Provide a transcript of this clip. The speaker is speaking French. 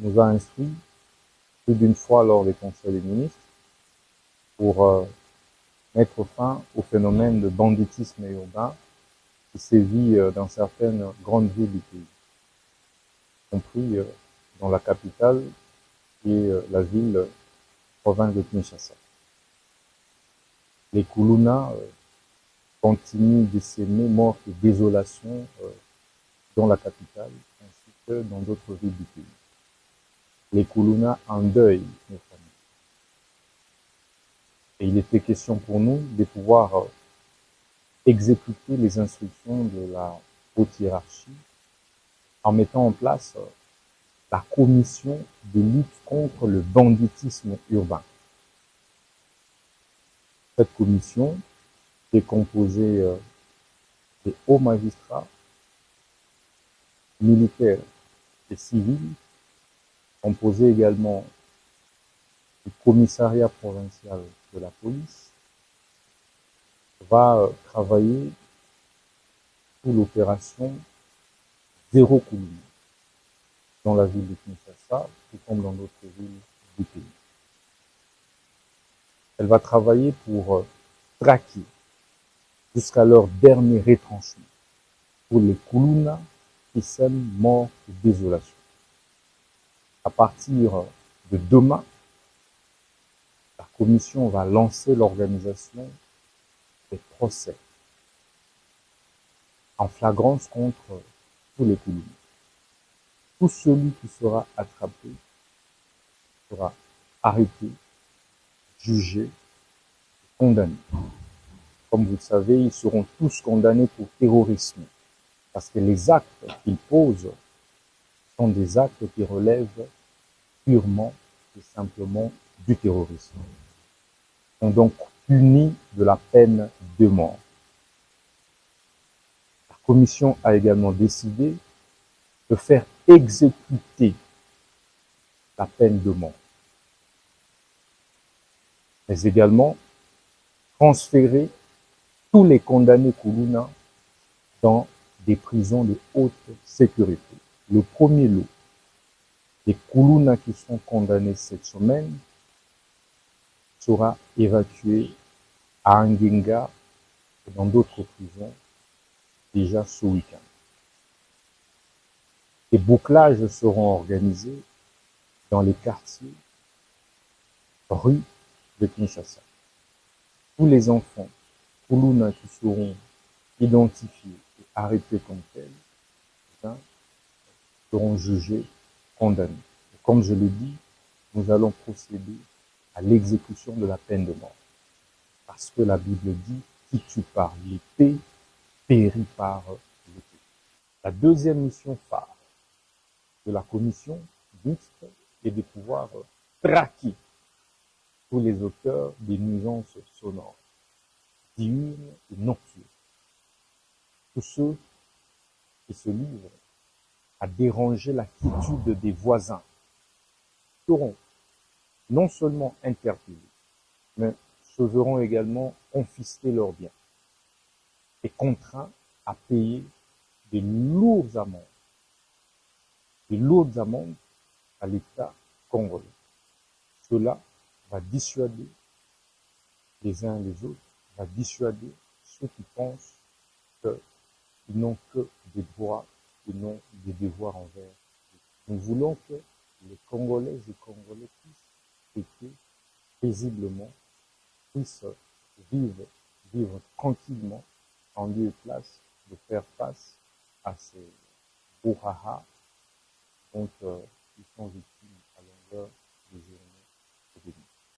nous a instruit plus d'une fois lors des conseils des ministres pour mettre fin au phénomène de banditisme urbain qui sévit dans certaines grandes villes du pays, y compris dans la capitale qui est la ville province de Kinshasa. Les Kuluna continuent de s'aimer mort et désolation dans la capitale ainsi que dans d'autres villes du pays. Les Kuluna endeuillent nos familles. Et il était question pour nous de pouvoir exécuter les instructions de la haute hiérarchie en mettant en place la commission de lutte contre le banditisme urbain. Cette commission est composée des hauts magistrats, militaires et civils, composée également du commissariat provincial de la police, va travailler sous l'opération Zéro Kuluna dans la ville de Kinshasa, tout comme dans d'autres villes du pays. Elle va travailler pour traquer jusqu'à leur dernier retranchement pour les Kuluna qui sèment mort et désolation. À partir de demain, la commission va lancer l'organisation des procès en flagrance contre tous les Kuluna. Tout celui qui sera attrapé sera arrêté, jugé, condamné. Comme vous le savez, ils seront tous condamnés pour terrorisme, parce que les actes qu'ils posent sont des actes qui relèvent purement et simplement du terrorisme. Ils sont donc punis de la peine de mort. La commission a également décidé de faire exécuter la peine de mort, mais également transférer tous les condamnés Kuluna dans des prisons de haute sécurité. Le premier lot des Kuluna qui sont condamnés cette semaine sera évacué à Ngenga et dans d'autres prisons déjà ce week-end. Des bouclages seront organisés dans les quartiers, rues de Kinshasa. Tous les enfants Kuluna qui seront identifiés et arrêtés comme tels seront jugés, condamnés. Et comme je l'ai dit, nous allons procéder à l'exécution de la peine de mort. Parce que la Bible dit, qui tue par l'épée, périt par l'épée. La deuxième mission phare de la commission mixte est de pouvoir traquer tous les auteurs des nuisances sonores, diurnes et nocturnes. Tous ceux qui se livrent à déranger la quiétude des voisins seront non seulement interpellés, mais se verront également confisquer leurs biens et contraints à payer de lourdes amendes à l'État congolais. Cela va dissuader les uns et les autres, va dissuader ceux qui pensent qu'ils n'ont que des droits et non des devoirs envers eux. Nous voulons que les Congolaises et Congolais puissent fêter paisiblement, puissent vivre tranquillement en lieu et place de faire face à ces brouhahas dont ils sont victimes.